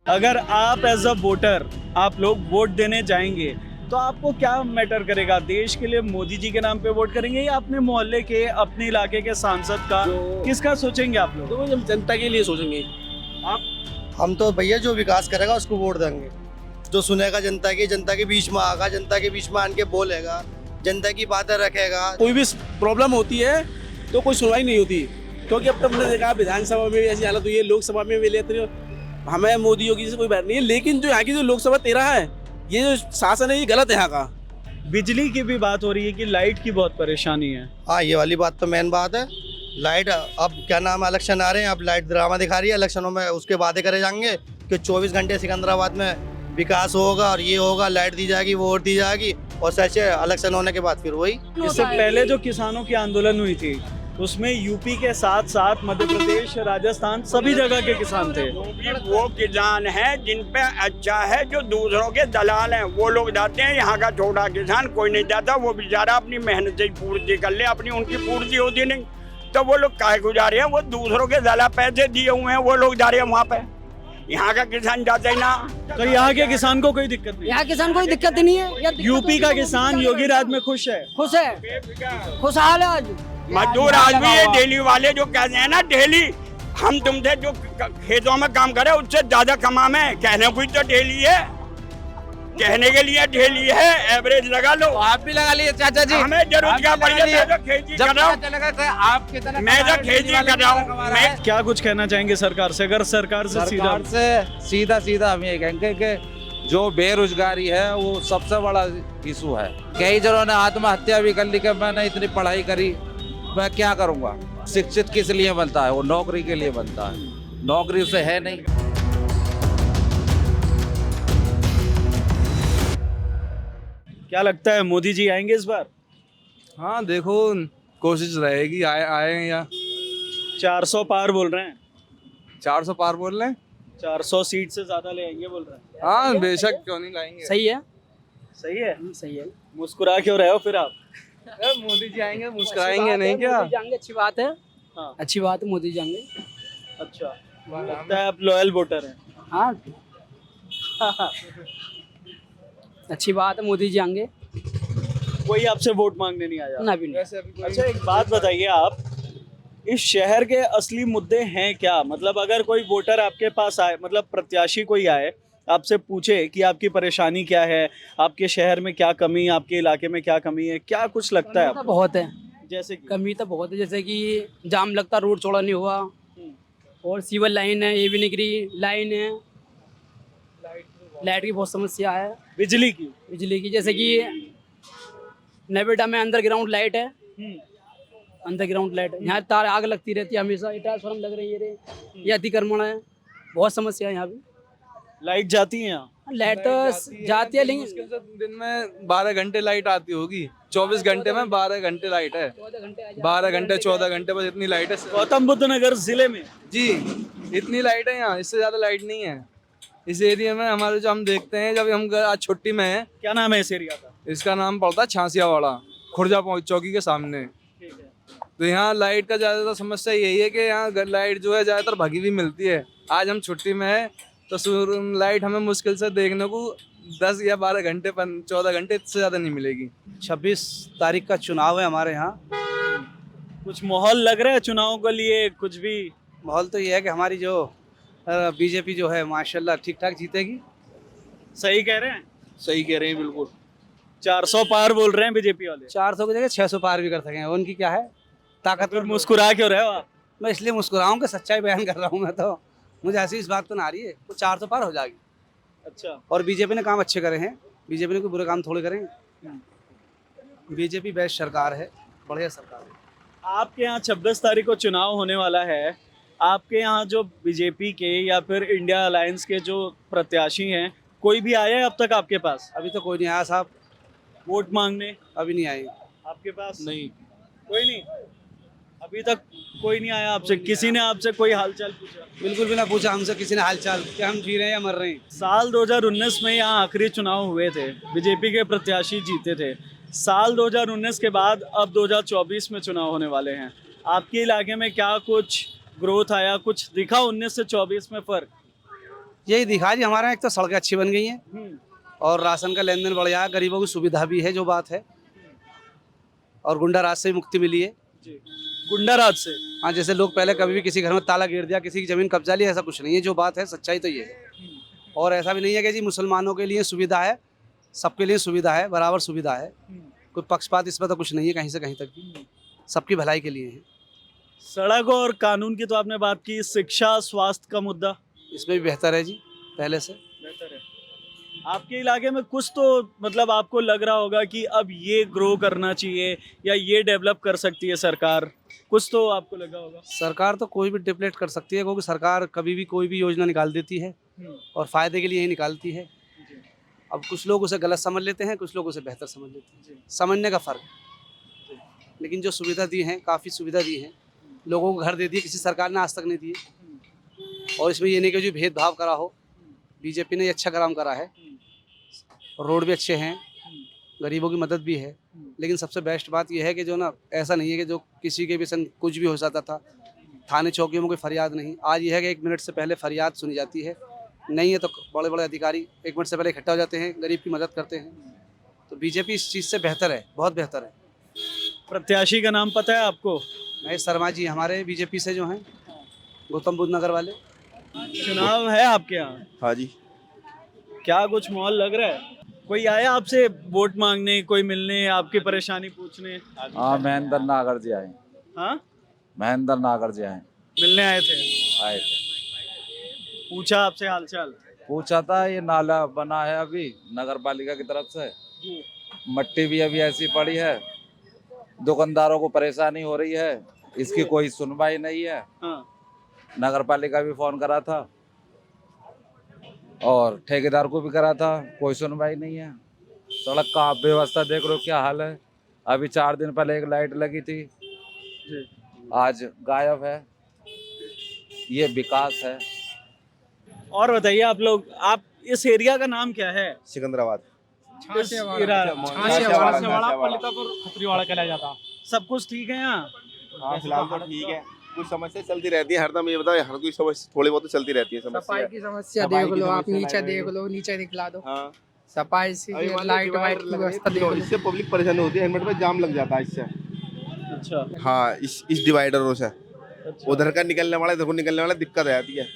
अगर आप as a voter आप लोग वोट देने जाएंगे तो आपको क्या मैटर करेगा, देश के लिए मोदी जी के नाम पे वोट करेंगे या अपने मोहल्ले के अपने इलाके के सांसद का, किसका सोचेंगे आप लोग? तो हम जनता के लिए सोचेंगे। हम तो भैया जो विकास करेगा उसको वोट देंगे, जो सुनेगा जनता के बीच में आगा, जनता के बीच में आन के बोलेगा, जनता की बातें रखेगा। कोई भी प्रॉब्लम होती है तो कोई सुनवाई नहीं होती, क्योंकि अब तक हमने देखा विधानसभा में भी ऐसी हालत हुई है, लोकसभा में भी लेते हमें मोदी योगी से कोई बात नहीं है, लेकिन जो यहाँ की जो लोकसभा 13 है, ये जो शासन है ये गलत है यहाँ का। बिजली की भी बात हो रही है कि लाइट की बहुत परेशानी है। हाँ, ये वाली बात तो मेन बात है। लाइट अब क्या नाम है, इलेक्शन आ रहे हैं, अब लाइट ड्रामा दिखा रही है, इलेक्शनों में उसके वादे करे जाएंगे कि 24 घंटे सिकंदराबाद में विकास होगा और ये होगा, लाइट दी जाएगी, वोट दी जाएगी, और सच है इलेक्शन होने के बाद फिर वही। इससे पहले जो किसानों की आंदोलन हुई थी उसमें यूपी के साथ साथ मध्य प्रदेश, राजस्थान, सभी जगह के किसान थे। वो किसान हैं जिन पे अच्छा है, जो दूसरों के दलाल हैं वो लोग जाते हैं। यहाँ का छोटा किसान कोई नहीं जाता, वो बेचारा अपनी मेहनत से पूर्ति कर ले, अपनी उनकी पूर्ति होती नहीं तो वो लोग काहे को जा रहे हैं? वो दूसरों के दलाल पैसे दिए हुए हैं, वो लोग जा रहे हैं वहाँ पे। यहाँ का किसान जाता ही ना। तो यहाँ के किसान को कोई दिक्कत नहीं? यहाँ किसान कोई दिक्कत ही नहीं है। यूपी का किसान योगी राज में खुश है? खुश है, खुशहाल है आज। मजदूर आदमी है, डेली वाले जो कहते हैं ना, डेली हम तुमसे जो खेतों में काम करे उससे ज्यादा कमामे, कहने को तो डेली है, कहने के लिए डेली है, एवरेज लगा लो। आप भी लगा लिए चाचा जी, हमें जरूरत क्या पड़ी है? मैं तो खेती कर रहा हूँ, मैं तो खेती कर रहा हूँ। मैं क्या कुछ कहना चाहेंगे सरकार से? अगर सरकार से सीधा हम ये कहेंगे कि जो बेरोजगारी है वो सबसे बड़ा इशू है। कई जनों ने आत्महत्या भी कर ली कि मैंने इतनी पढ़ाई करी, मैं क्या करूंगा। शिक्षित किस लिए बनता है? वो नौकरी के लिए बनता है, नौकरी उसे है नहीं। क्या लगता है मोदी जी आएंगे इस बार? हाँ देखो, कोशिश रहेगी आए या 400 पार बोल रहे हैं। 400 पार बोल रहे हैं, 400 सीट से ज्यादा ले आएंगे बोल रहे हैं। हाँ बेशक, क्यों नहीं लाएंगे। सही है, सही है, सही है। मुस्कुरा क्यों रहे हो फिर आप? मोदी जी आएंगे, मुस्कुराएंगे नहीं क्या? मोदी जाएंगे, अच्छी बात है। हाँ। अच्छी बात है, मोदी जाएंगे। अच्छा, लगता है आप लॉयल वोटर हैं। हाँ अच्छी बात है, मोदी जी आएंगे। कोई आपसे वोट मांगने नहीं आया? ना भी नहीं। अच्छा, एक बात बताइए आप, इस शहर के असली मुद्दे हैं क्या? मतलब अगर कोई वोटर आपके पास आए, मतलब प्रत्याशी कोई आए, आपसे पूछे कि आपकी परेशानी क्या है, आपके शहर में क्या कमी, आपके इलाके में क्या कमी है, क्या कुछ लगता है कमी तो आपको? बहुत है, जैसे कि कमी तो बहुत है। जैसे कि जाम लगता, रोड चौड़ा नहीं हुआ, और सीवर लाइन है ये भी निकली, लाइन है, लाइट की बहुत समस्या है, बिजली की? बिजली की। जैसे कि नोएडा में अंडरग्राउंड लाइट है, अंडरग्राउंड लाइट है, यहाँ तार आग लगती रहती है हमेशा, ट्रांसफार्मर लग रही है, ये अतिक्रमण है, बहुत समस्या है यहाँ भी। लाइट जाती है यहाँ? लाइट तो जाती है, लेकिन मुश्किल से दिन में 12 घंटे लाइट आती होगी, 24 घंटे में 12 घंटे लाइट है, 12 घंटे 14 घंटे बस इतनी लाइट है गौतम बुद्ध नगर जिले में जी। इतनी लाइट है यहाँ, इससे ज्यादा लाइट नहीं है इस एरिया में। हमारे जो हम देखते हैं, जब हम आज छुट्टी में हैं। क्या नाम है इस एरिया का? इसका नाम पड़ता है छासियावाड़ा, खुर्जा चौकी के सामने। तो यहाँ लाइट का ज्यादातर समस्या यही है कि यहाँ लाइट जो है ज्यादातर भगी हुई मिलती है। आज हम छुट्टी में है तो लाइट हमें मुश्किल से देखने को 10 या 12 घंटे 14 घंटे इससे ज्यादा नहीं मिलेगी। 26 तारीख का चुनाव है हमारे यहाँ। कुछ माहौल लग रहा है चुनाव के लिए? कुछ भी माहौल तो ये है कि हमारी जो बीजेपी जो है माशाल्लाह ठीक ठाक जीतेगी। सही कह रहे हैं? सही कह रहे हैं, बिल्कुल। 400 पार बोल रहे हैं बीजेपी वाले। 400 की जगह 600 पार भी कर सकें, उनकी क्या है ताकत। फिर मुस्कुरा क्यों रहे हो आप? मैं इसलिए मुस्कुराऊं कि सच्चाई बयान कर रहा हूँ मैं, तो मुझे ऐसी इस बात तो ना आ रही है। तो 400 पार हो जाएगी। अच्छा, और बीजेपी ने काम अच्छे करे हैं, बीजेपी ने कोई बुरे काम थोड़े करेंगे। बीजेपी बेस्ट सरकार है, बढ़िया सरकार है। आपके यहाँ 26 तारीख को चुनाव होने वाला है, आपके यहाँ जो बीजेपी के या फिर इंडिया अलायंस के जो प्रत्याशी हैं, कोई भी आया है अब तक आपके पास अभी तो कोई नहीं आया साहब, वोट मांगने? अभी नहीं आए। आपके पास नहीं, कोई नहीं, अभी तक कोई नहीं आया आपसे? किसी ने आपसे कोई हालचाल पूछा? बिल्कुल भी ना पूछा हमसे किसी ने हालचाल, कि हम जी रहे हैं या मर रहे हैं। साल 2019 में यहाँ आखिरी चुनाव हुए थे, बीजेपी के प्रत्याशी जीते थे। साल 2019 के बाद अब 2024 में चुनाव होने वाले हैं। आपके इलाके में क्या कुछ ग्रोथ आया, कुछ दिखा 19 से 24 में फर्क? यही दिखा जी, हमारे यहाँ एक तो सड़कें अच्छी बन गई हैं और राशन का लेन देन बढ़ गया है, गरीबों की सुविधा भी है, जो बात है, और गुंडा राज से भी मुक्ति मिली है। गुंडा राज से। हाँ, जैसे लोग पहले कभी भी किसी घर में ताला गिर दिया, किसी की जमीन कब्जा लिया, ऐसा कुछ नहीं है, जो बात है सच्चाई तो ये है। और ऐसा भी नहीं है कि जी मुसलमानों के लिए सुविधा है, सबके लिए सुविधा है, बराबर सुविधा है, कोई पक्षपात इसमें तो कुछ नहीं है कहीं से कहीं तक भी, सबकी भलाई के लिए है। सड़क और कानून की तो आपने बात की, शिक्षा स्वास्थ्य का मुद्दा इसमें भी बेहतर है जी पहले से। बेहतर है। आपके इलाके में कुछ तो मतलब आपको लग रहा होगा कि अब ये ग्रो करना चाहिए या ये डेवलप कर सकती है सरकार, कुछ तो आपको लगा होगा। सरकार तो कोई भी डिप्लेट कर सकती है, क्योंकि सरकार कभी भी कोई भी योजना निकाल देती है और फायदे के लिए ही निकालती है। अब कुछ लोग उसे गलत समझ लेते हैं, कुछ लोग उसे बेहतर समझ लेते हैं, समझने का फर्क है। लेकिन जो सुविधा दी है, काफ़ी सुविधा दी है, लोगों को घर दे दिए, किसी सरकार ने आज तक नहीं दिए। और इसमें ये नहीं कि जो भेदभाव करा हो, बीजेपी ने ये अच्छा काम करा है, रोड भी अच्छे हैं, गरीबों की मदद भी है। लेकिन सबसे बेस्ट बात यह है कि जो ना, ऐसा नहीं है कि जो किसी के भी संग कुछ भी हो जाता था, थाने चौकियों में कोई फरियाद नहीं। आज यह है कि 1 मिनट से पहले फरियाद सुनी जाती है, नहीं है तो बड़े बड़े अधिकारी 1 मिनट से पहले इकट्ठा हो जाते हैं, गरीब की मदद करते हैं। तो बीजेपी इस चीज़ से बेहतर है, बहुत बेहतर है। प्रत्याशी का नाम पता है आपको? महेश शर्मा जी हमारे बीजेपी से जो हैं, गौतम बुद्ध नगर वाले। चुनाव है आपके यहाँ? हाँ जी। क्या कुछ माहौल लग रहा है? कोई आया आपसे वोट मांगने, कोई मिलने, आपकी परेशानी पूछने? हाँ, महेंद्र नागर जी आए। हाँ, महेंद्र नागर जी आए, मिलने आए थे? आए थे। पूछा आपसे हालचाल? पूछा था, ये नाला बना है अभी नगर पालिका की तरफ से, मट्टी भी अभी ऐसी पड़ी है, दुकानदारों को परेशानी हो रही है, इसकी कोई सुनवाई नहीं है। हाँ। नगर पालिका भी फोन करा था और ठेकेदार को भी करा था, कोई सुनवाई नहीं है। सड़क का आप व्यवस्था देख लो क्या हाल है। अभी 4 दिन पहले एक लाइट लगी थी, आज गायब है। ये विकास है। और बताइए आप लोग, आप इस एरिया का नाम क्या है? सिकंदराबाद। सब कुछ ठीक है यहाँ? हाँ, फिलहाल तो ठीक है। कुछ समस्या चलती रहती है हरदम, ये बताओ, हर कोई समस्या थोड़ी बहुत तो चलती रहती है। सफाई की समस्या देख लो, आप नीचे देख लो, नीचे दिखला दो। हाँ, सफाई से लाइट वाइट की व्यवस्था देख लो। इससे पब्लिक परेशानी होती है, हेलमेट पे जाम लग जाता है इससे। अच्छा। हाँ, इस डिवाइडरों से उधर का निकलने वाला, इधर को निकलने वाला दिक्कत आती है।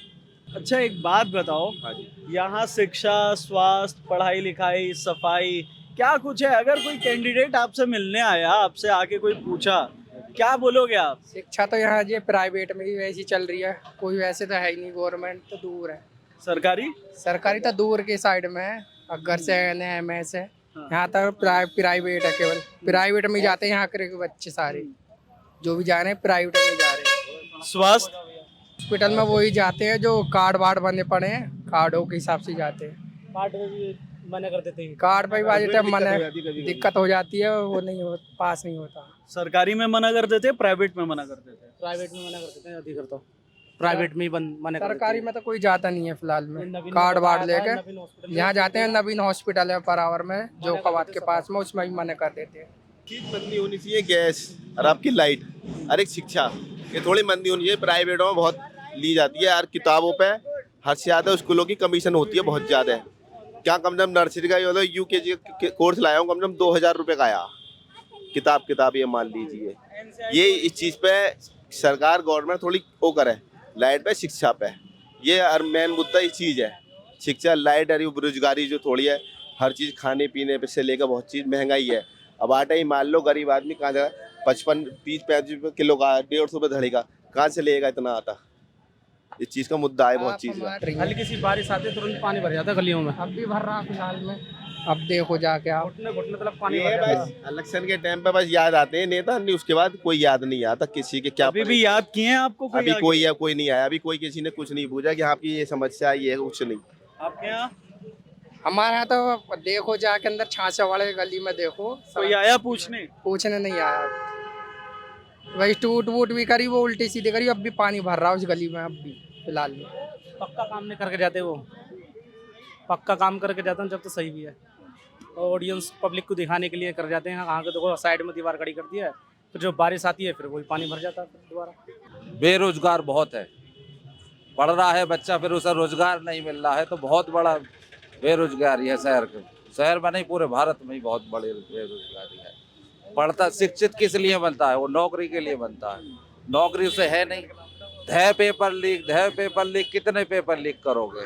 अच्छा, एक बात बताओ, हाँ जी। यहाँ शिक्षा, स्वास्थ्य, पढ़ाई लिखाई, सफाई क्या कुछ है? अगर कोई कैंडिडेट आपसे मिलने आया, आपसे आके कोई पूछा, क्या बोलोगे आप? शिक्षा तो यहाँ जी प्राइवेट में ही वैसी चल रही है, कोई वैसे तो है ही नहीं, गवर्नमेंट तो दूर है। सरकारी? सरकारी तो दूर के साइड में है, अगर से एमएस है। यहाँ तक प्राइवेट है, केवल प्राइवेट में जाते हैं यहाँ के बच्चे सारे, जो भी जा रहे हैं प्राइवेट में जा रहे हैं। स्वास्थ्य हॉस्पिटल में वही जाते हैं जो कार्ड वार्ड बने पड़े हैं, कार्डों के हिसाब से जाते हैं। कार्ड में भी मना कर देते हैं। कार्ड पे बाजी टाइम मना दिक्कत हो जाती है, वो नहीं हो पास नहीं होता। सरकारी में मना कर देते, प्राइवेट में मना कर देते? प्राइवेट में मना कर देते हैं अधिकतर तो, प्राइवेट में ही मना कर देते सरकारी में तो कोई जाता नहीं है फिलहाल में, कार्ड वार्ड लेके यहाँ जाते हैं। नवीन हॉस्पिटल है परावर में, जो कवात के पास में, उसमें भी मना कर देते हैं। चीज मंदी होनी चाहिए, गैस और आपकी लाइट और एक शिक्षा, ये थोड़ी मंदी होनी चाहिए। प्राइवेटों में बहुत ली जाती है यार, किताबों पे हद से ज़्यादा स्कूलों की कमीशन होती है, बहुत ज़्यादा है। क्या कम से कम नर्सरी का मतलब UKG कोर्स लाया हूँ, कम से कम 2000 रुपये का आया किताब ये मान लीजिए। ये इस चीज़ पे सरकार गवर्नमेंट थोड़ी वो करे, लाइट पे, शिक्षा पे, ये हर मेन मुद्दा इस चीज़ है। शिक्षा, लाइट और बेरोजगारी जो थोड़ी है, हर चीज़ खाने पीने पे से लेकर बहुत चीज़ महंगाई है। अब आटा ही मान लो, गरीब आदमी कहाँ जाएगा? 55, 30, 35 रुपये किलो का, 150 रुपये धड़ी का, कहाँ से लेगा इतना आटा? इस चीज़ का मुद्दा है बहुत चीज़ का। हल्की सी बारिश आती है तुरंत पानी भर जाता है गलियों में। अब भी भर रहा फिलहाल में, अब देखो जाके आप घुटने तक पानी ये बस इलेक्शन के टाइम पे बस याद आते हैं नेता, नहीं उसके बाद कोई याद नहीं आता किसी के। क्या अभी भी याद किए हैं आपको? अभी कोई नहीं आया, अभी कोई किसी ने कुछ नहीं पूछा कि आपकी ये समस्या ये है, कुछ नहीं। आपके यहाँ? हमारे यहाँ तो देखो जाके अंदर छाछा वाले गली में देखो, कोई आया पूछने? पूछने नहीं आया। वही टूट वूट भी करी, वो उल्टी सीधी करी, अब भी पानी भर रहा है उस गली में। अब भी फिलहाल में पक्का काम नहीं करके जाते, वो पक्का काम करके जाते हैं जब तो सही भी है। ऑडियंस पब्लिक को दिखाने के लिए कर जाते हैं। कहाँ के देखो साइड में दीवार खड़ी कर दी है, फिर जो बारिश आती है फिर वही पानी भर जाता है दोबारा। बेरोजगार बहुत है, पढ़ रहा है बच्चा, फिर उसे रोजगार नहीं मिल रहा है, तो बहुत बड़ा बेरोजगारी है शहर में नहीं, पूरे भारत में ही बहुत बड़ी बेरोजगारी है। पढ़ता शिक्षित किस लिए बनता है? वो नौकरी के लिए बनता है, नौकरी उसे है नहीं। धय पेपर लीक, कितने पेपर लीक करोगे?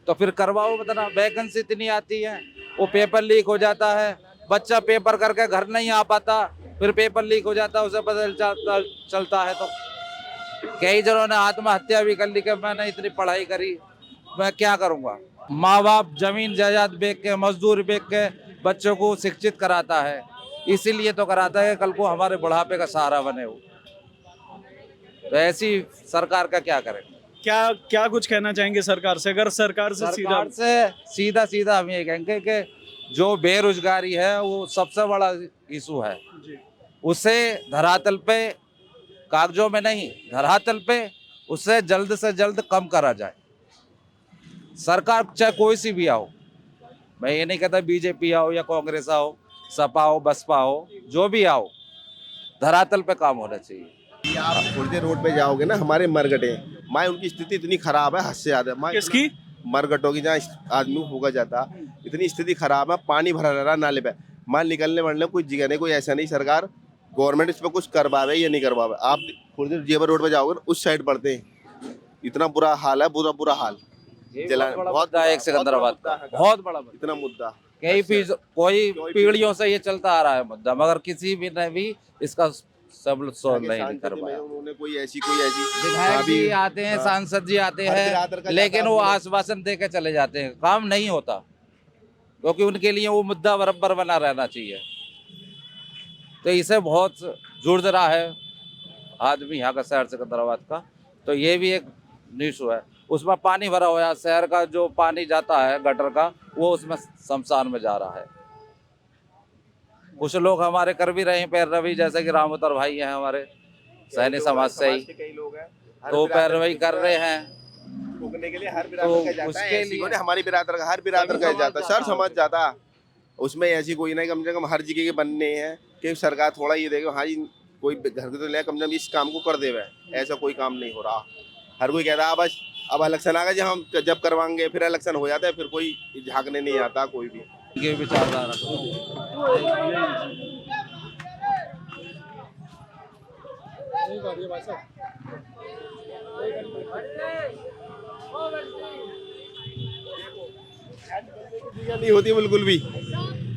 तो फिर करवाओ, बताना। वैकेंसी इतनी आती है, वो पेपर लीक हो जाता है, बच्चा पेपर करके घर नहीं आ पाता, फिर पेपर लीक हो जाता है, उसे पता चलता है। तो कई जनों ने आत्महत्या भी कर ली कि मैंने इतनी पढ़ाई करी, मैं क्या करूँगा। माँ बाप जमीन जायदाद बेच के, मजदूर बेच के बच्चों को शिक्षित कराता है, इसीलिए तो कराता है कल को हमारे बुढ़ापे का सहारा बने वो। तो ऐसी सरकार का क्या करें? क्या कुछ कहना चाहेंगे सरकार से? अगर सरकार से सीधा हम ये कहेंगे कि जो बेरोजगारी है वो सबसे बड़ा इशू है, उसे धरातल पे, कागजों में नहीं, धरातल पे उसे जल्द से जल्द कम करा जाए। सरकार चाहे कोई सी भी आओ, मैं ये नहीं कहता बीजेपी आओ या कांग्रेस आओ, सपा हो, बसपा हो, जो भी आओ, धरातल पे काम होना चाहिए। आप थोड़ी देर रोड पे जाओगे ना, हमारे मरगटे माँ, उनकी स्थिति इतनी खराब है, हद से ज्यादा। माँ किसकी? मरगटों की, जहाँ आदमी होगा जाता, इतनी स्थिति खराब है, पानी भरा रहा नाले पे, माँ निकलने वलने कोई जगह नहीं, कोई ऐसा नहीं। सरकार गवर्नमेंट इस पर कुछ करवावे या नहीं करवावे। आप थोड़ी देर जेवर रोड पे जाओगे ना, उस साइड पड़ते हैं, इतना बुरा हाल है, बुरा हाल। बहुत एक सिकंदराबाद का बहुत बड़ा इतना मुद्दा, कोई पीढ़ियों से ये चलता आ रहा है मुद्दा, मगर किसी भी ने भी इसका सब सोल्व नहीं करवाया। उन्होंने कोई ऐसी विधायक जी आते हैं, सांसद जी आते हैं, लेकिन वो आश्वासन दे के चले जाते हैं, काम नहीं होता, क्योंकि उनके लिए वो मुद्दा बराबर बना रहना चाहिए। तो इसे बहुत जुड़ रहा है आदमी यहाँ का, शहर सिकंदराबाद का। तो ये भी एक इशू है, उसमें पानी भरा हुआ है, शहर का जो पानी जाता है गटर का, वो उसमें शमशान में जा रहा है। कुछ लोग हमारे कर भी रहे हैं पैरवी, जैसे कि रामोतर भाई हैं हमारे सैनी समाज से ही, तो पैरवी कर रहे हैं। रोकने के लिए हर बिरादर का जाता है, हमारी बिरादर का, हर बिरादर का जाता, सर समझ जाता। उसमें ऐसी कोई नहीं, कम से कम हर जगह के बनने हैं कि सरकार थोड़ा ये देखे, हाँ जी कोई घर के तो ले, कम से कम इस काम को कर देवे। ऐसा कोई काम नहीं हो रहा। हर कोई कहता है बस अब इलेक्शन आ गया जी, हम जब करवाएंगे, फिर इलेक्शन हो जाता है, फिर कोई झांकने नहीं आता कोई भी। ये विचारधारा नहीं होती बिल्कुल भी।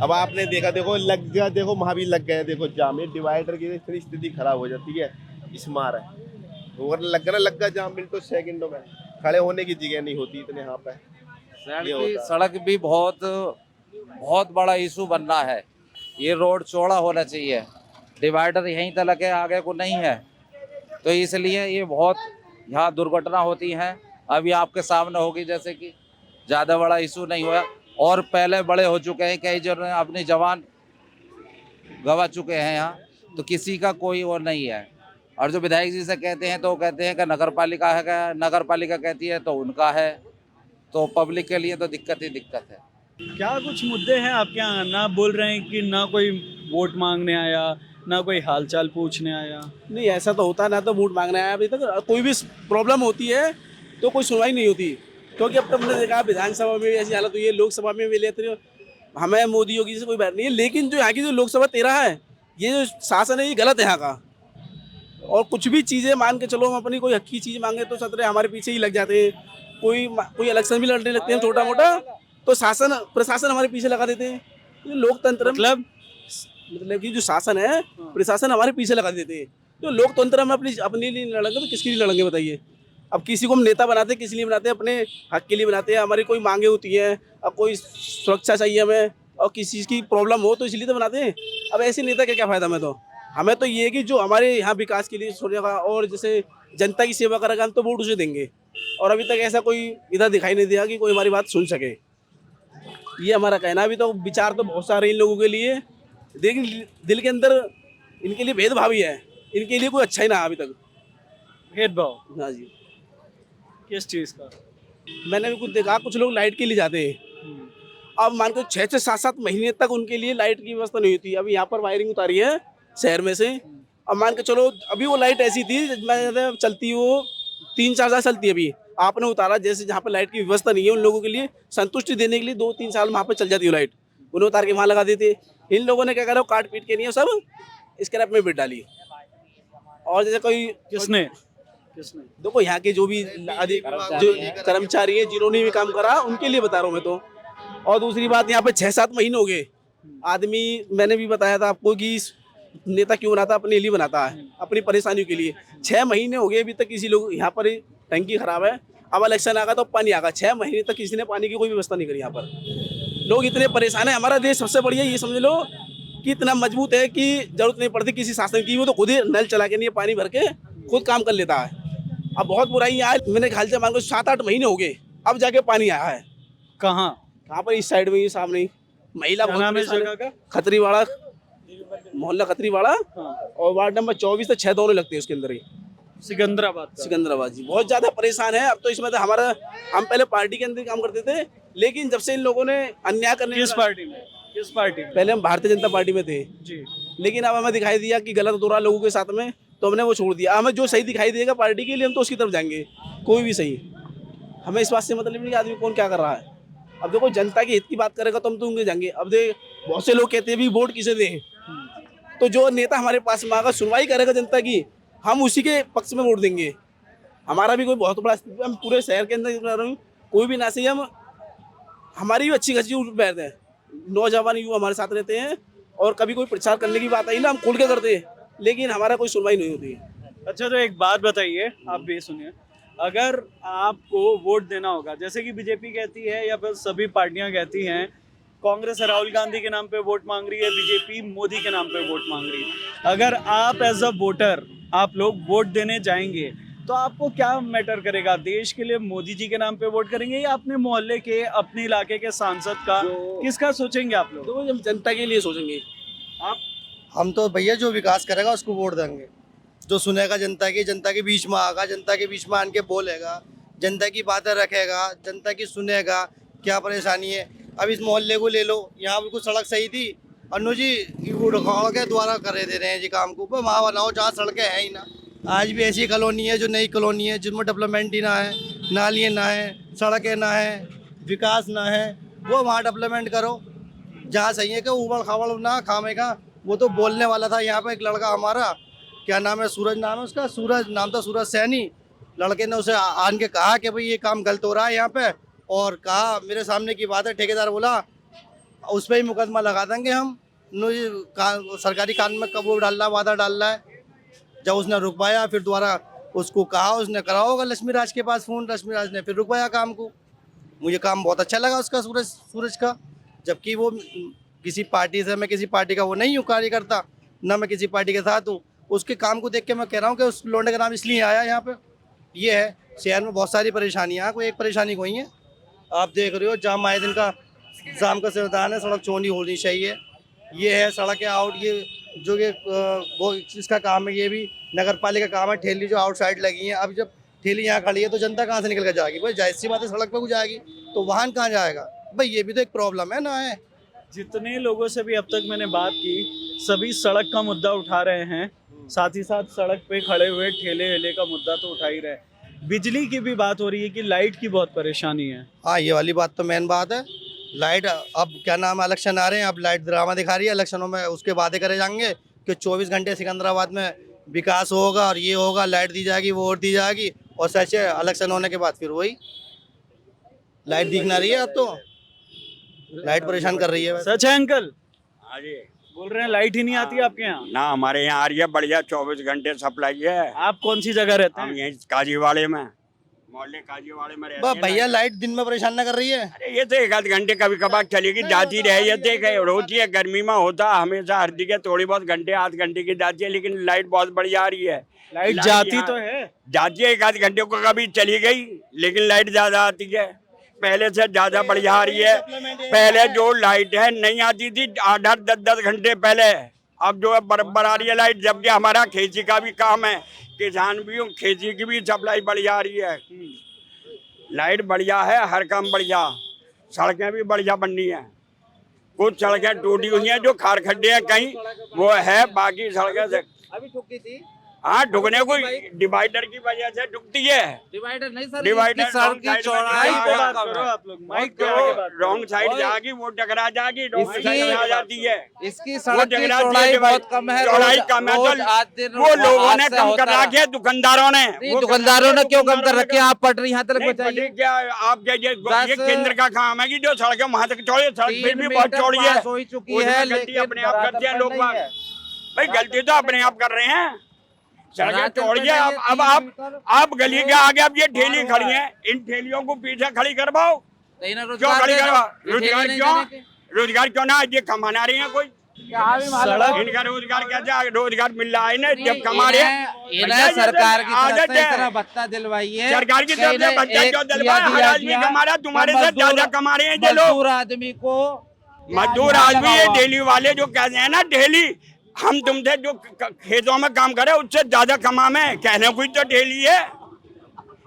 अब आपने देखा, देखो लग गया, देखो वहाँ भी लग गए, देखो जाम, ये डिवाइडर की इतनी स्थिति खराब हो जाती है, इस मार है, लग गया जाम, मिनटों सेकंडों में खड़े होने की जगह नहीं होती इतने यहाँ पे। सड़क भी बहुत बड़ा इशू बन रहा है। ये रोड चौड़ा होना चाहिए, डिवाइडर यहीं तक है, आगे को नहीं है, तो इसलिए ये बहुत यहाँ दुर्घटना होती हैं। अभी आपके सामने होगी, जैसे कि ज़्यादा बड़ा इशू नहीं हुआ, और पहले बड़े हो चुके हैं, कई जन अपनी जवान गवा चुके हैं यहाँ, तो किसी का कोई वो नहीं है। और जो विधायक जी से कहते हैं, तो वो कहते हैं कि नगर पालिका कहती है तो उनका है, तो पब्लिक के लिए तो दिक्कत ही दिक्कत है। क्या कुछ मुद्दे हैं आपके यहाँ? ना बोल रहे हैं कि ना कोई वोट मांगने आया, ना कोई हालचाल पूछने आया? नहीं, ऐसा तो होता ना, तो वोट मांगने आया। अभी तक कोई भी प्रॉब्लम होती है तो कोई सुनवाई नहीं होती, क्योंकि अब तक हमने देखा विधानसभा में भी ऐसी हालत हुई है, लोकसभा में भी लेते हैं। हमें मोदी योगी से कोई बात नहीं है, लेकिन जो यहाँ की जो लोकसभा 13 है, ये जो शासन है, ये गलत है यहाँ का। और कुछ भी चीज़ें मान के चलो, हम अपनी कोई हक की चीज़ मांगे तो सतरे हमारे पीछे ही लग जाते हैं। कोई इलेक्शन भी लड़ने लगते हैं छोटा मोटा, तो प्रशासन हमारे पीछे लगा देते हैं। ये लोकतंत्र मतलब कि जो शासन है, प्रशासन हमारे पीछे लगा देते हैं। तो लोकतंत्र में अपने लिए लड़ेंगे तो किसके लिए लड़ेंगे बताइए? अब किसी को हम नेता बनाते हैं, किस लिए बनाते हैं? अपने हक के लिए बनाते हैं। हमारी कोई मांगे होती हैं, अब कोई सुरक्षा चाहिए हमें, और किसी चीज़ की प्रॉब्लम हो तो इसलिए तो बनाते हैं। अब ऐसे नेता का क्या फ़ायदा? हमें तो ये कि जो हमारे यहाँ विकास के लिए सोचेगा और जैसे जनता की सेवा करेगा, हम तो वोट उसे देंगे। और अभी तक ऐसा कोई इधर दिखाई नहीं दिया कि कोई हमारी बात सुन सके। ये हमारा कहना। अभी तो विचार तो बहुत सारे इन लोगों के लिए, लेकिन दिल के अंदर इनके लिए भेदभाव ही है, इनके लिए कोई अच्छा ही ना अभी तक। भेदभाव? हाँ जी। किस चीज़ का? मैंने भी कुछ देखा, कुछ लोग लाइट के लिए जाते हैं, अब मान के 6 से 7 महीने तक उनके लिए लाइट की व्यवस्था नहीं होती। अभी यहाँ पर वायरिंग उतारी है शहर में से, अब मान के चलो, अभी वो लाइट ऐसी थी मैं चलती वो 3-4 साल चलती है अभी। आपने उतारा, जैसे जहाँ पे लाइट की व्यवस्था नहीं है उन लोगों के लिए संतुष्टि देने के लिए 2-3 साल वहाँ पे चल जाती है लाइट, उन्हें उतार के वहाँ लगा देते। इन लोगों ने क्या करा, काट पीट के नहीं सब स्क्रैप में बिट डाली। और जैसे कोई किसने देखो यहाँ के जो भी जो कर्मचारी है जिन्होंने भी काम करा उनके लिए बता रहा हूँ मैं तो। और दूसरी बात, यहाँ पे 6-7 महीने हो गए आदमी, मैंने भी बताया था आपको कि नेता क्यों बनाता, अपने लिए बनाता है, अपनी परेशानियों के लिए। 6 महीने हो गए अभी तक किसी लोग यहाँ पर टंकी खराब है, अब इलेक्शन आगा तो पानी आगा। 6 महीने तक किसी ने पानी की कोई व्यवस्था नहीं करी यहाँ पर। लोग इतने परेशान है। हमारा देश सबसे बढ़िया ये समझ लो कि इतना मजबूत है कि जरूरत नहीं पड़ती किसी शासन की, वो तो खुद ही नल चला के नहीं पानी भर के खुद काम कर लेता है। अब बहुत बुराई आज मैंने ख्याल से मान लो 7-8 महीने हो गए अब जाके पानी आया है। कहाँ पर इस साइड में ही सामने ही महिला क्या नाम है इस जगह का? खतरीवाड़ा, मोहल्ला खतरीवाड़ा। और वार्ड नंबर 24 से 6 दोनों लगते हैं उसके अंदर ही, सिकंदराबाद जी। बहुत ज्यादा परेशान है अब तो इसमें। तो हमारा, हम पहले पार्टी के अंदर काम करते थे, लेकिन जब से इन लोगों ने अन्याय करने, किस पार्टी में? पहले हम भारतीय जनता पार्टी में थे जी, लेकिन अब हमें दिखाई दिया कि गलत हो रहा लोगों के साथ में, तो हमने वो छोड़ दिया। हमें जो सही दिखाई देगा पार्टी के लिए हम तो उसकी तरफ जाएंगे, कोई भी सही। हमें इस बात से मतलब नहीं कि आदमी कौन क्या कर रहा है। अब देखो जनता के हित की बात करेगा तो हम तो उनके जाएंगे। अब देख बहुत से लोग कहते हैं भी वोट किसे दें, तो जो नेता हमारे पास में आकर सुनवाई करेगा जनता की, हम उसी के पक्ष में वोट देंगे। हमारा भी कोई बहुत बड़ा, हम पूरे शहर के अंदर कोई भी ना सही, हम हमारी भी अच्छी खासी उठ बैठते हैं। नौजवान युवा हमारे साथ रहते हैं और कभी कोई प्रचार करने की बात आई ना हम खोल के करते हैं, लेकिन हमारा कोई सुनवाई नहीं होती। अच्छा तो एक बात बताइए, आप भी सुनिए, अगर आपको वोट देना होगा, जैसे कि बीजेपी कहती है या फिर सभी पार्टियां कहती हैं, कांग्रेस राहुल गांधी के नाम पे वोट मांग रही है, बीजेपी मोदी के नाम पे वोट मांग रही है, अगर आप एज अ वोटर आप लोग वोट देने जाएंगे तो आपको क्या मैटर करेगा? देश के लिए मोदी जी के नाम पे वोट करेंगे या अपने मोहल्ले के, अपने इलाके के सांसद का, किसका सोचेंगे आप लोग? तो हम जनता के लिए सोचेंगे। आप हम तो भैया जो विकास करेगा उसको वोट देंगे, जो सुनेगा जनता के बीच में आगा, जनता के बीच में आन के बोलेगा, जनता की बातें रखेगा, जनता की सुनेगा क्या परेशानी है। अब इस मोहल्ले को ले लो, यहाँ बिल्कुल सड़क सही थी, अनु जी उड़खाड़ के द्वारा करे दे रहे हैं जी काम को, वहाँ बनाओ जहाँ सड़कें हैं ही ना। आज भी ऐसी कॉलोनी है जो नई कॉलोनी है जिनमें डेवलपमेंट ही ना है, नालियाँ ना है, सड़कें ना है, विकास ना है, वो वहाँ डेवलपमेंट करो जहाँ सही है कि उबड़ खाबड़ ना खामे का। वो तो बोलने वाला था यहाँ पे एक लड़का हमारा, क्या नाम है, सूरज नाम है उसका, सूरज नाम था, सूरज सैनी। लड़के ने उसे आन के कहा कि भाई ये काम गलत हो रहा है यहाँ पे, और कहा मेरे सामने की बात है, ठेकेदार बोला उस पर ही मुकदमा लगा देंगे हम, सरकारी कानून में कब वो डाल रहा है, वादा डाल रहा है। जब उसने रुकवाया फिर दोबारा उसको कहा, उसने करा होगा लक्ष्मी राज के पास फ़ोन, लक्ष्मी राज ने फिर रुकवाया काम को। मुझे काम बहुत अच्छा लगा उसका, सूरज का, जबकि वो किसी पार्टी से, मैं किसी पार्टी का वो नहीं हूँ कार्यकर्ता, ना मैं किसी पार्टी के साथ हूँ। उसके काम को देख के मैं कह रहा हूँ कि उस लोंडे का नाम इसलिए आया यहाँ पे। ये है शहर में बहुत सारी परेशानियाँ, कोई एक परेशानी कोई है। आप देख रहे हो जाम आए दिन का, शाम का संविधान है, सड़क चौड़ी होनी चाहिए। ये है सड़क आउट, ये जो ये इसका काम है, ये भी नगर पालिका का काम है। ठेली जो आउटसाइड लगी है, अब जब ठेली यहाँ खड़ी है तो जनता कहाँ से निकल कर जाएगी भाई? जाहिर सी बात है सड़क पे को जाएगी तो वाहन कहाँ जाएगा भाई? ये भी तो एक प्रॉब्लम है ना। है जितने लोगों से भी अब तक मैंने बात की, सभी सड़क का मुद्दा उठा रहे हैं, साथ ही साथ सड़क पे खड़े हुए ठेले वेले का मुद्दा तो उठा ही रहे। बिजली की भी बात हो रही है कि लाइट की बहुत परेशानी है। हाँ, ये वाली बात तो मेन बात है। लाइट, अब क्या नाम है, इलेक्शन आ रहे हैं, अब लाइट ड्रामा दिखा रही है। इलेक्शनों में उसके वादे करे जाएंगे कि 24 घंटे सिकंदराबाद में विकास होगा और ये होगा, लाइट दी जाएगी, वो और दी जाएगी, और सच है इलेक्शन होने के बाद फिर वही लाइट दिखना रही है। अब तो लाइट परेशान कर रही है। सच है अंकल? हाँ जी, बोल रहे हैं लाइट ही नहीं आती आपके यहाँ? ना हमारे यहाँ आ रही है, बढ़िया 24 घंटे सप्लाई है। आप कौन सी जगह रहते हम हैं? यहीं काजीवाड़े में, मोहल्ले काजीवाड़े में रहते हैं। भैया लाइट दिन में परेशान ना कर रही है? अरे ये तो 1 घंटे कभी कभार चलेगी, जाती रहे, ये देखे रोती है। गर्मी में होता हमेशा हर के थोड़ी बहुत घंटे, 8 घंटे की जाती है, लेकिन लाइट बहुत बढ़िया आ रही है। लाइट जाती तो है, जाती है 1 घंटे को कभी चली गई, लेकिन लाइट ज्यादा आती है, पहले से ज्यादा बढ़िया आ रही है। पहले जो लाइट है नहीं आती थी 8-8, 10-10 घंटे पहले, अब जो है बराबर आ रही है लाइट। जबकि हमारा खेती का भी काम है, किसान भी हूँ, खेती की भी सप्लाई बढ़िया आ रही है। लाइट बढ़िया है, हर काम बढ़िया, सड़कें भी बढ़िया बननी है। कुछ सड़कें टूटी हुई हैं, जो खार खड्डे हैं कहीं वो है, बाकी सड़कें से अभी ठुकी थी हाँ ढुकने को डिवाइडर की वजह से ढुकती है। डिवाइडर नहीं सर, डिवाइडर इसकी सड़क की चौड़ाई बहुत कम है। आप लोग माइक पे आके बात करो। रॉन्ग साइड जाएगी वो टकरा जाएगी, रॉन्ग इसकी- साइड आ जाती है। इसकी वो सड़क की टकराती है चौड़ाई डिवाइड- बहुत कम है। चौड़ाई रोज- कम है रोज तो आज दिन वो लोगों ने हादसा कम होता कर रहा। रखी है, दुकानदारों ने। नहीं, वो दुकानदारों ने क्यों कम कर दुकानदारों रखी है? आप पटरी यहाँ तक नहीं, बचाइए। पता क्या आपके ये दस- केंद्र का काम है कि जो सड़कें वहां तक चौड़ी, सड़क फिर 3 भी बहुत मीटर चौड़ी है। पास हो ही चुकी उसमें है, गलती लेकिन अपने आप धरातल करते हैं पर लोग नहीं बाग। है। भाई गलती तो अपने आप कर रहे हैं। सड़कें धरातल चौड़ी पर है। नहीं है, अब 3 मीटर। आप गली के आगे अब ये ठेली खड़ी है, इन ठेलियों को पीछे खड़ी करवाओ। नहीं ना, क्यों रोजगार खड़ी दे दो। करवा? ये रोजगार ठेले क्यों? नहीं देने के। रोजगार क्यों ना? ये कमाना रही है कोई सड़क इनका रोजगार क्या रोजगार मिल रहा है ना जब कमा रहे हैं। इन्हें सरकार की तरफ आदत से है। इतना भत्ता दिलवाइए। सरकार की तरफ से बच्चा एक क्यों किया दिलवाया? हर दिया आदमी दिया। कमा रहा है, तुम्हारे तो से ज्यादा कमा रहे हैं ये लोग। मजदूर आदमी को मजदूर आदमी ये डेली वाले जो कहते हैं ना डेली, हम तुमसे जो खेतों में काम करे उससे ज्यादा कमामे, कहने को ही तो डेली है,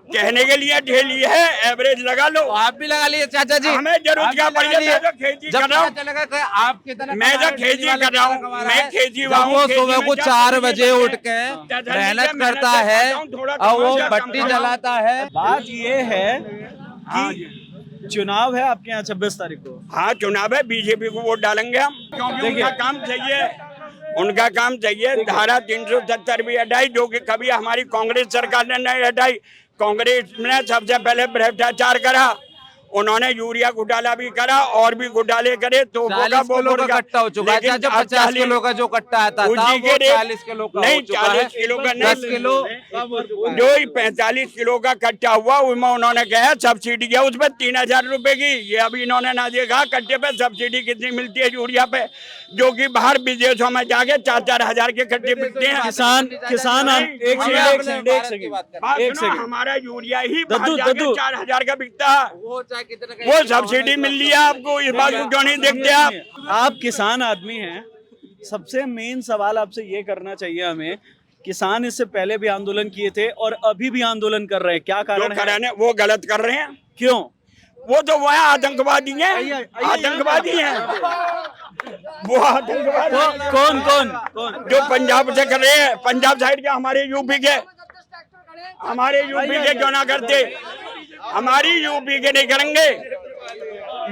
कहने के लिए डेली है, एवरेज लगा लो। तो आप भी लगा लिए चाचा जी। हमें जरूरत आप भी क्या लगा पड़ी है? लिए। मैं तो खेती जब कर रहा हूँ। पता चलेगा कि आप कितना मैं कमा तो रहे हो, खेती वाला कर रहा कितना हूँ। कमा रहा मैं है। खेती जब हुआ हूँ, वो खेती सुबह में को क्या 4 करते बजे हैं? उठ के चाचा जी मेहनत से करता मेहनत है करता हूँ, थोड़ा और वो कमाऊँ, भट्टी कम जलाता है। बात ये है हाँ कि चुनाव है आपके यहाँ 26 तारीख को। हाँ चुनाव है, बीजेपी को वोट डालेंगे हम, क्योंकि उनका काम सही है। उनका काम चाहिए। धारा 370 भी हटाई, जो कि कभी हमारी कांग्रेस सरकार ने नहीं हटाई। कांग्रेस ने सबसे पहले भ्रष्टाचार करा, उन्होंने यूरिया घोटाला भी करा और भी घोटाले करे तो 40 किलो का कट्टा हो चुका है। लेकिन चाचा अब 50 किलो का जो कट्टा आता था उसी वो के रेट- 40 किलो का नहीं, हो चुका है। 40 किलो का नहीं, 10 किलो कम हो चुका है। जो ही 45 किलो का कट्टा हुआ उसमें उन्होंने कहा सब्सिडी है उसमें 3000 रुपए की। ये अभी इन्होंने ना देखा कट्टे पे सब्सिडी कितनी मिलती है यूरिया पे, जो कि बाहर विदेशों में जाके 4-4 हजार के कट्टे बिकते हैं। किसान एक सेकंड बात सुनो, हमारा यूरिया ही बाहर दद्दू, जाके दद्दू। 4000 का बिकता है। वो चाहे कितने का वो सब्सिडी मिल रही है आपको, इस बात को क्यों नहीं देखते आप? आप किसान आदमी हैं, सबसे मेन सवाल आपसे ये करना चाहिए हमें, किसान इससे पहले भी आंदोलन किए थे और अभी भी आंदोलन कर रहे हैं, क्या जो कारण है? कराने वो गलत कर रहे हैं। क्यों? वो तो वो है आतंकवादी हैं, आतंकवादी हैं वो आतंकवादी हैं। कौन कौन कौन? जो पंजाब से कर रहे हैं, पंजाब साइड के, हमारे यूपी के क्यों ना करते? हमारी यूपी के नहीं करेंगे।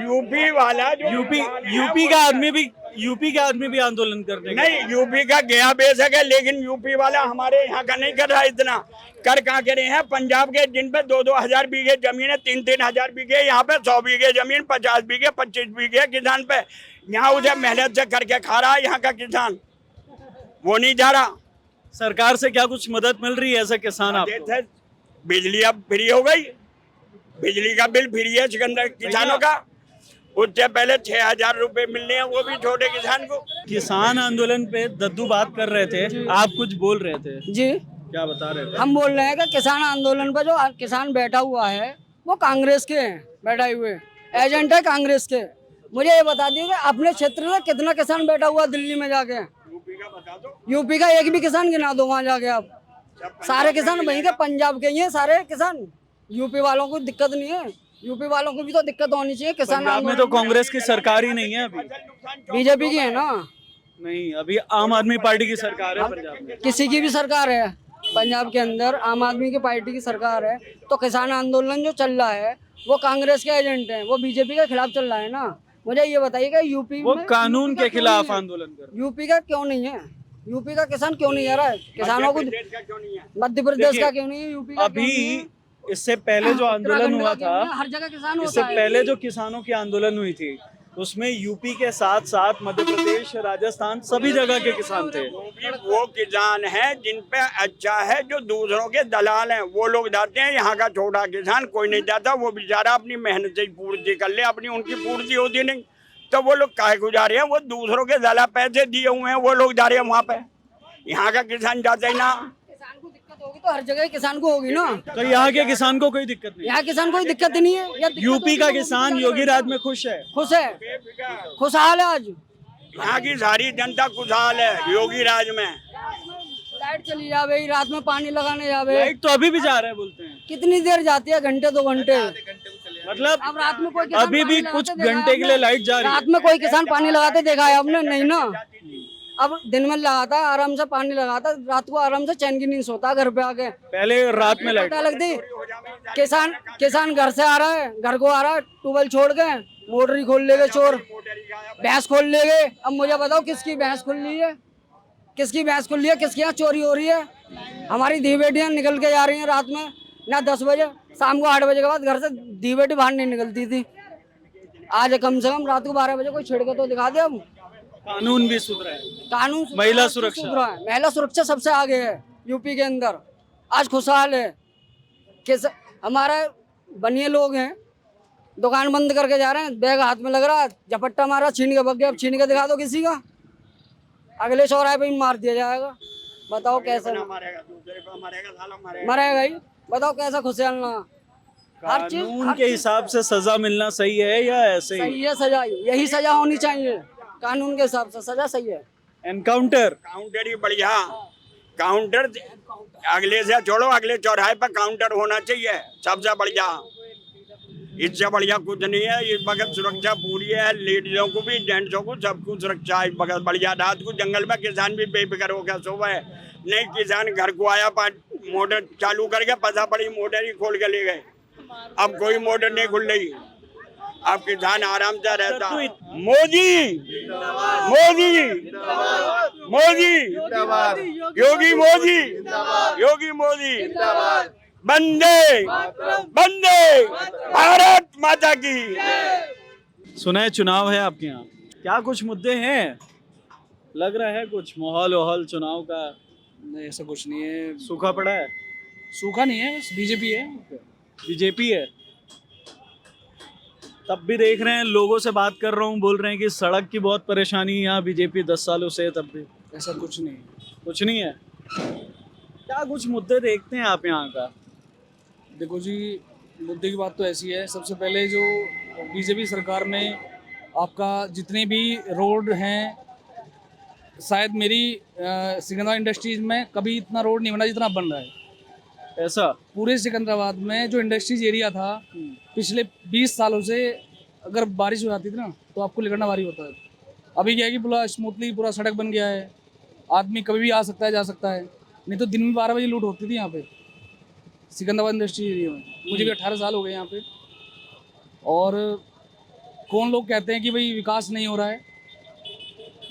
यूपी वाला जो यूपी का आदमी भी आंदोलन करने का। नहीं, यूपी का गया बेशक है, लेकिन यूपी वाला हमारे यहाँ का नहीं कर रहा। इतना कर कहाँ के रहे हैं? पंजाब के जिन पे 2-2 हजार बीघे जमीन है, 3-3 हजार बीघे, यहाँ पे 100 बीघे जमीन, 50 बीघे, 25 बीघे किसान पे। यहाँ उसे मेहनत से करके खा रहा है यहाँ का किसान, वो नहीं जा रहा। सरकार से क्या कुछ मदद मिल रही है ऐसे किसान आपको? देते हैं, बिजली अब फ्री हो गई, बिजली का बिल फ्री है सिकंदर किसानों का। उससे पहले 6000 रुपए मिलने हैं, वो भी छोटे किसान को। किसान आंदोलन पे दद्दू बात कर रहे थे, आप कुछ बोल रहे थे, जी क्या बता रहे थे? हम बोल रहे हैं कि किसान आंदोलन पर जो किसान बैठा हुआ है वो कांग्रेस के हैं, बैठे हुए एजेंट है कांग्रेस के। मुझे ये बता दीजिए कि अपने क्षेत्र में कितना किसान बैठा हुआ दिल्ली में जाके? यूपी का एक भी किसान गिना दो वहाँ जाके आप। सारे किसान वहीं के पंजाब के ही हैं सारे किसान। यूपी वालों को दिक्कत नहीं है, यूपी वालों को भी तो दिक्कत होनी चाहिए। किसान पंजाब में तो कांग्रेस की सरकार ही नहीं है अभी। बीजेपी की है ना, नहीं, अभी आम आदमी पार्टी की सरकार है पंजाब में। किसी की भी सरकार है पंजाब के अंदर, आम आदमी की पार्टी की सरकार है। तो किसान आंदोलन जो चल रहा है वो कांग्रेस के एजेंट हैं, वो बीजेपी के खिलाफ चल रहा है ना। मुझे ये बताइएगा यूपी वो में कानून के यूपी का क्यों खिलाफ नहीं है? आंदोलन कर रहे हैं। यूपी का क्यों नहीं है? यूपी का किसान क्यों नहीं आ रहा है? किसानों को मध्य प्रदेश देखिए, का क्यों नहीं है? यूपी का क्यों नहीं है? अभी इससे पहले जो आंदोलन हुआ उत्तराखंड का क्यों नहीं है? था, हर जगह किसान इससे होता है। पहले जो किसानों की आंदोलन हुई थी उसमें यूपी के साथ साथ मध्य प्रदेश, राजस्थान, सभी जगह के किसान थे। वो किसान हैं जिन पे अच्छा है, जो दूसरों के दलाल हैं वो लोग जाते हैं। यहाँ का छोटा किसान कोई नहीं जाता, वो बेचारा अपनी मेहनत से ही पूर्ति कर ले, अपनी उनकी पूर्ति होती नहीं तो वो लोग काहे को जा रहे हैं? वो दूसरों के दलाल पैसे दिए हुए हैं, वो लोग जा रहे हैं वहाँ पे। यहाँ का किसान जाता ही ना। किसान को दिक्कत होगी तो हर जगह किसान को होगी ना। तो यहाँ के किसान को कोई दिक्कत नहीं। यहाँ किसान कोई दिक्कत ही नहीं है। या दिक्कत यूपी होगी का तो किसान योगी राज में खुश है। खुश है, खुशहाल है। आज यहाँ की सारी जनता खुशहाल है योगी राज में। लाइट चली जावे, रात में पानी लगाने जावे, लाइट तो अभी भी जा रहे हैं बोलते हैं, कितनी देर जाती है? घंटे 2 घंटे। मतलब अब रात में कोई किसान अभी भी पानी कुछ लगाते देखा घंटे के लिए आपने? लाइट जा रही है। रात में कोई किसान पानी लगाते देखा है आपने? नहीं ना। अब दिन में लगाता है आराम से पानी लगाता, रात को आराम से चैन की नींद सोता घर पे आके। पहले रात में लाइट पता लगती किसान घर से आ रहा है, घर को आ रहा है, ट्यूबवेल छोड़ के मोटर ही खोल लेगे चोर, भैंस खोल लेगे। अब मुझे बताओ किसकी भैंस खुल रही है, किसकी भैंस खुल रही है, किसके यहाँ चोरी हो रही है। हमारी धी बेटियाँ निकल के जा रही हैं रात में, ना 10 बजे, शाम को 8 बजे के बाद घर से धी बेटी बाहर नहीं निकलती थी। आज कम से कम रात को 12 बजे कोई छिड़ के तो दिखा दे। अब कानून भी सुधरा है, कानून महिला सुरक्षा। सुधरा है, महिला सुरक्षा सबसे आगे है यूपी के अंदर। आज खुशहाल है कि हमारे बनिए लोग हैं, दुकान बंद करके जा रहे हैं, बैग हाथ में लग रहा है, झपट्टा मारा, छीन के भग गया। अब छीन के दिखा दो किसी का, अगले चौराहे पे ही मार दिया जाएगा। बताओ कैसे मरेगा ही, बताओ कैसा खुशहाल ना। हर चीज कानून के हिसाब से सजा मिलना सही है या ऐसे ही? सही है, सजा यही सजा होनी चाहिए, कानून के हिसाब से सजा सही है। एनकाउंटर काउंटर ही बढ़िया, काउंटर अगले से छोड़ो, अगले चौराहे पर काउंटर होना चाहिए सबसे बढ़िया। इससे बढ़िया कुछ नहीं है। इस वक्त सुरक्षा पूरी है, लेडीजों को भी, जेंट्सों को, सबको सुरक्षा है इस वक्त बढ़िया। रात को जंगल में किसान भी बेफिक्र होकर सोवा है, नहीं किसान घर को आया, मोटर चालू करके पता पड़ी मोटर ही खोल के ले गए। अब कोई मोटर नहीं खुल रही, अब किसान आराम से रहता। मोदी मोदी मोदी योगी मोदी, योगी मोदी, वंदे वंदे भारत माता की। सुना है चुनाव है आपके यहाँ, क्या कुछ मुद्दे हैं? लग रहा है कुछ माहौल वाहौल चुनाव का? नहीं, ऐसा कुछ नहीं है, सूखा पड़ा है? सूखा नहीं है, बस बीजेपी है। बीजेपी है। तब भी देख रहे हैं, लोगों से बात कर रहा हूँ, बोल रहे हैं कि सड़क की बहुत परेशानी है यहाँ बीजेपी 10 सालों से है, तब भी ऐसा कुछ नहीं, कुछ नहीं है। क्या कुछ मुद्दे देखते हैं आप यहाँ का? देखो जी, मुद्दे की बात तो ऐसी है, सबसे पहले जो बीजेपी सरकार में आपका जितने भी रोड हैं, शायद मेरी सिकंदराबाद इंडस्ट्रीज में कभी इतना रोड नहीं बना जितना बन रहा है। ऐसा पूरे सिकंदराबाद में जो इंडस्ट्रीज एरिया था, पिछले 20 सालों से अगर बारिश हो जाती थी ना तो आपको निकलना भारी होता है। अभी क्या है कि पूरा स्मूथली पूरा सड़क बन गया है, आदमी कभी भी आ सकता है, जा सकता है। नहीं तो दिन में 12 बजे लूट होती थी यहाँ पे सिकंदराबाद इंडस्ट्री एरिया में। मुझे भी 18 साल हो गए यहाँ पे। और कौन लोग कहते हैं कि भाई विकास नहीं हो रहा है,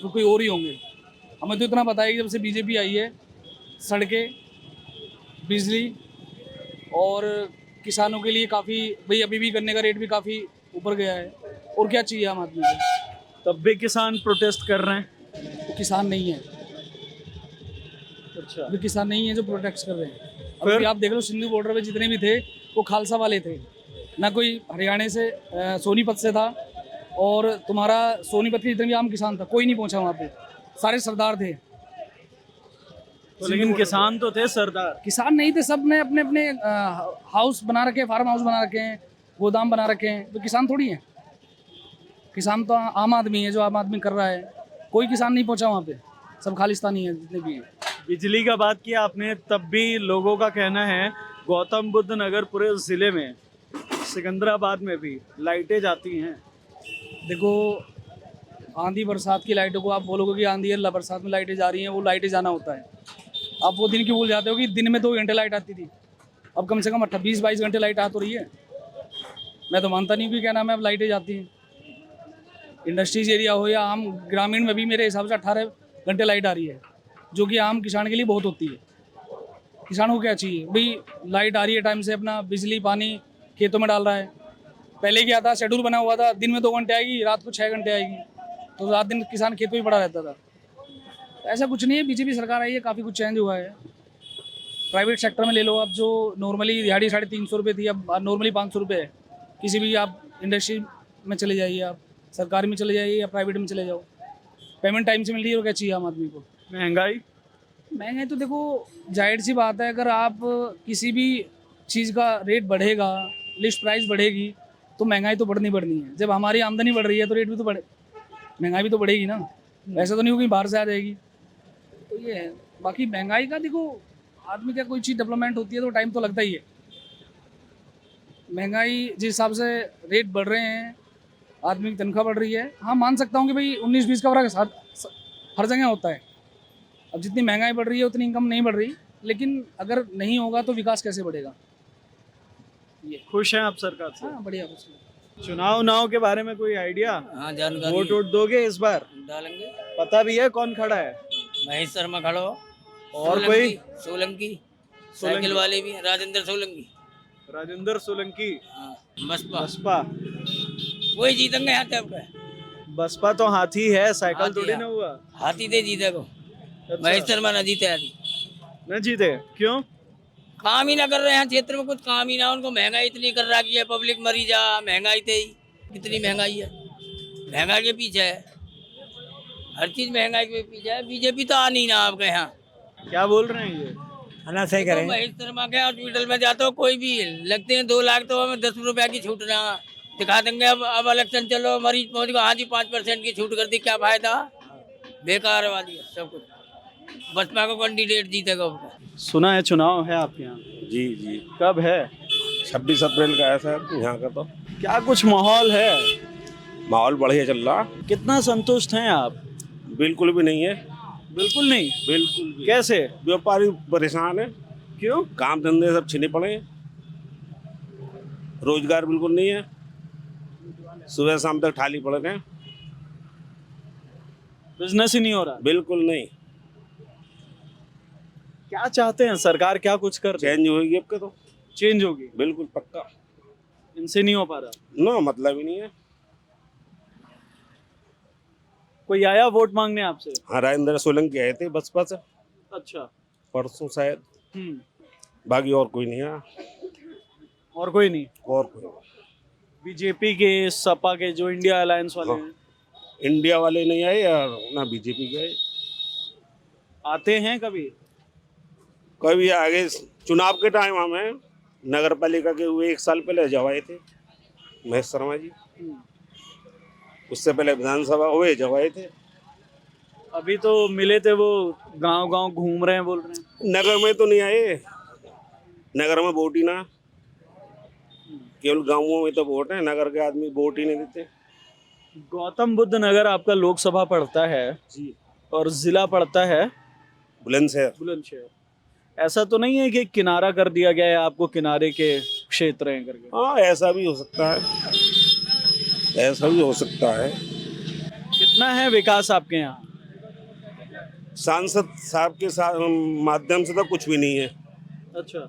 तो कोई और ही होंगे। हमें तो इतना पता है कि जब से बीजेपी आई है, सड़कें, बिजली और किसानों के लिए काफ़ी, भाई अभी भी गन्ने का रेट भी काफ़ी ऊपर गया है। और क्या चाहिए आम आदमी को? तब भी किसान प्रोटेस्ट कर रहे हैं। तो किसान नहीं है, अच्छा, अभी किसान नहीं है जो प्रोटेस्ट कर रहे हैं। फिर? अभी आप देख लो, सिंधु बॉर्डर पे जितने भी थे वो खालसा वाले थे, ना कोई हरियाणा से सोनीपत से था। और तुम्हारा सोनीपत के जितने भी आम किसान था, कोई नहीं पहुंचा वहाँ पे, सारे सरदार थे। तो लेकिन किसान तो थे सरदार। किसान नहीं थे, सब ने अपने अपने हाउस बना रखे हैं, फार्म हाउस बना रखे हैं, गोदाम बना रखे हैं। तो किसान थोड़ी है, किसान तो आम आदमी है जो आम आदमी कर रहा है। कोई किसान नहीं पहुंचा वहाँ पे, सब खालिस्तानी है जितने भी हैं। बिजली का बात किया आपने, तब भी लोगों का कहना है गौतम बुद्ध नगर पूरे ज़िले में, सिकंदराबाद में भी लाइटें जाती हैं। देखो, आंधी बरसात की लाइटों को आप बोलोगे कि आंधी है, बरसात में लाइटें जा रही हैं, वो लाइटें जाना होता है। आप वो दिन की भूल जाते हो कि दिन में 2 घंटे लाइट आती थी, अब कम से कम 20-22 घंटे लाइट आ तो रही है। मैं तो मानता नहीं कि क्या नाम है अब लाइटें जाती हैं। इंडस्ट्रीज एरिया हो या आम ग्रामीण में भी मेरे हिसाब से 18 घंटे लाइट आ रही है, जो कि आम किसान के लिए बहुत होती है। किसानों को क्या चाहिए भाई? लाइट आ रही है टाइम से, अपना बिजली पानी खेतों में डाल रहा है। पहले क्या था, शेड्यूल बना हुआ था, दिन में 2 घंटे आएगी, रात को 6 घंटे आएगी, तो रात दिन किसान खेतों में पड़ा रहता था। ऐसा कुछ नहीं है, बीजेपी सरकार आई है, काफ़ी कुछ चेंज हुआ है। प्राइवेट सेक्टर में ले लो आप, जो नॉर्मली दिहाड़ी 350 रुपये थी, अब नॉर्मली 500 रुपये है। किसी भी आप इंडस्ट्री में चले जाइए, आप सरकारी में चले जाइए या प्राइवेट में चले जाओ, पेमेंट टाइम से मिल रही है। और क्या चाहिए आम आदमी को? महंगाई तो देखो, जाहिर सी बात है, अगर आप किसी भी चीज़ का रेट बढ़ेगा, लिस्ट प्राइस बढ़ेगी, तो महंगाई तो बढ़नी है। जब हमारी आमदनी बढ़ रही है तो रेट भी तो महंगाई भी तो बढ़ेगी ना। ऐसा तो नहीं होगी बाहर से आ जाएगी। तो ये है। बाकी महंगाई का देखो, आदमी का कोई चीज़ डेवलपमेंट होती है तो टाइम तो लगता ही है। महंगाई जिस हिसाब से रेट बढ़ रहे हैं, आदमी की तनख्वाह बढ़ रही है, हाँ मान सकता हूँ कि भाई 19-20 का फर्क हर जगह होता है। अब जितनी महंगाई बढ़ रही है उतनी इनकम नहीं बढ़ रही, लेकिन अगर नहीं होगा तो विकास कैसे बढ़ेगा। खुश हैं आप सरकार से? हाँ बढ़िया कुछ नहीं। चुनाव के बारे में कोई आइडिया? हाँ जानकारी वोट वोट दोगे इस बार? डालेंगे। पता भी है कौन खड़ा है? महेश शर्मा खड़ो और कोई? सोलंकी साइकिल वाले भी हैं, राजेंद्र सोलंकी। राजेंद्र सोलंकी। हाँ बसपा बसपा। वही जीतेंगे यहाँ पे। बसपा तो हाथी है, साइकिल हाथी थोड़ी है। ना हुआ। हाथी दे जीते को। अच्छा। महेश शर्मा ना जीते आदि। न जीते क्यों? काम ही ना कर रहे हैं क्षेत्र में, कुछ काम ही ना। उनको महंगाई इतनी कर रखी है, पब्लिक मरी जा। महंगाई थे ही, कितनी महंगाई है, महंगाई के पीछे है, हर चीज महंगाई के पीछे है। बीजेपी तो आ नहीं ना आपके यहाँ। क्या बोल रहे हैं ये? ना सही करें। महेश शर्मा के हॉस्पिटल में जाते हो कोई भी, लगते हैं 2 लाख तो हमें 10 रुपया की छूट ना दिखा देंगे। अब इलेक्शन चलो, मरीज पहुंच गया, हाँ जी 5% की छूट कर दी, क्या फायदा? बेकार वाली है सब कुछ। बसपा को कैंडिडेट जीतेगा उसका। सुना है चुनाव है आपके यहाँ? जी जी, कब है? 26 अप्रैल का है सर यहाँ का। तो क्या कुछ माहौल है? माहौल बढ़िया चल रहा। कितना संतुष्ट हैं आप? बिल्कुल भी नहीं है, बिल्कुल नहीं। बिल्कुल भी। कैसे? व्यापारी परेशान है। क्यों? काम धंधे सब छिने पड़े हैं, रोजगार बिल्कुल नहीं है, सुबह शाम तक खाली पड़े हैं, बिजनेस ही नहीं हो रहा। बिल्कुल नहीं। क्या चाहते हैं सरकार, क्या कुछ कर? चेंज होगी अब के तो, चेंज होगी? बिल्कुल पक्का। इनसे नहीं हो पा रहा। ना मतलब ही नहीं है। कोई आया वोट मांगने आपसे? हाँ, राजेंद्र सोलंकी आए थे बसपा से अच्छा। परसों शायद। हम्म। बाकी और कोई नहीं आया। और कोई नहीं? और कोई नहीं। बीजेपी के, सपा के, जो इंडिया अलायंस वाले हैं? इंडिया वाले नहीं आए या ना बीजेपी के आए। आते हैं कभी? कभी आगे चुनाव के टाइम हमें नगर पालिका के हुए 1 साल पहले जब आए थे महेश शर्मा जी। उससे पहले विधानसभा हुए जब आए थे। अभी तो मिले थे, वो गांव घूम रहे हैं बोल रहे हैं। नगर में तो नहीं आए, नगर में वोट ही ना, केवल गांवों में तो वोट है, नगर के आदमी वोट ही नहीं देते। गौतम बुद्ध नगर आपका लोकसभा पड़ता है जी, और जिला पड़ता है बुलंदशहर। बुलंदशहर। ऐसा तो नहीं है कि किनारा कर दिया गया है आपको, किनारे के क्षेत्र हैं करके? हाँ, ऐसा भी हो सकता है, ऐसा भी हो सकता है। कितना है विकास आपके यहाँ? सांसद साहब के माध्यम से तो कुछ भी नहीं है। अच्छा।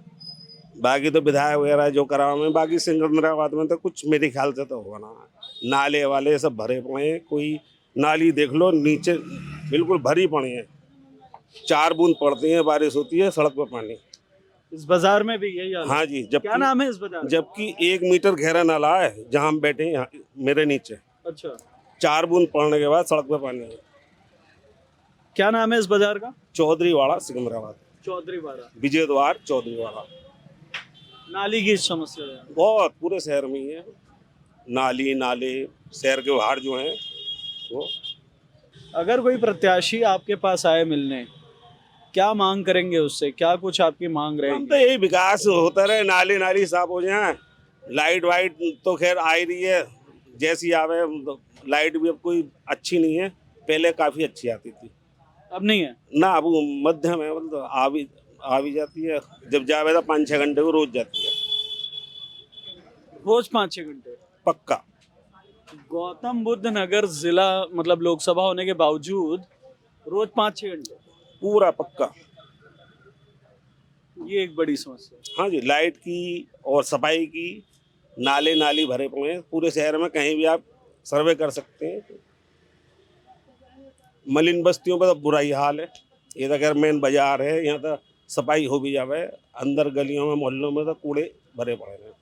बाकी तो विधायक वगैरह जो करा में, बाकी सिकंदराबाद में तो कुछ मेरे ख्याल से तो होगा ना। नाले वाले सब भरे पड़े हैं, कोई नाली देख लो नीचे बिल्कुल भरी पड़े हैं, 4 बूंद पड़ती हैं, बारिश होती है, सड़क पर पानी। इस बाजार में भी यही हाल है? हाँ जी। क्या नाम है इस बाजार? जबकि 1 मीटर गहरा नाला है जहाँ हम बैठे हैं, मेरे नीचे। अच्छा। 4 बूंद पड़ने के बाद सड़क पर पानी है। क्या नाम है इस बाजार का? चौधरीवाड़ा सिकंदराबाद। चौधरीवाड़ा। विजय द्वार चौधरीवाड़ा। नाली की समस्या है बहुत, पूरे शहर में ही है। नाली नाले शहर के बाहर जो हैं वो। अगर कोई प्रत्याशी आपके पास आए मिलने, क्या मांग करेंगे उससे? क्या कुछ आपकी मांग हम रहेगी? तो यही विकास होता रहे, नाली नाली साफ हो जाए। लाइट वाइट तो खैर आ ही रही है, जैसी आवे। लाइट भी अब कोई अच्छी नहीं है, पहले काफ़ी अच्छी आती थी, अब नहीं है ना। अब वो मध्यम है, मतलब आ भी जाती है। जब जावे तो 5-6 घंटे को रोज जाती है, रोज 5-6 घंटे पक्का। गौतम बुद्ध नगर जिला मतलब लोकसभा होने के बावजूद रोज 5-6 घंटे पूरा पक्का। ये एक बड़ी समस्या है। हाँ जी, लाइट की और सफाई की, नाले नाली भरे पड़े हैं पूरे शहर में, कहीं भी आप सर्वे कर सकते हैं। मलिन बस्तियों पर तो बुरा ही हाल है। ये तो खैर मेन बाजार है, यहाँ तो सफाई हो भी जावे, अंदर गलियों में मोहल्लों में तो कूड़े भरे पड़े हैं।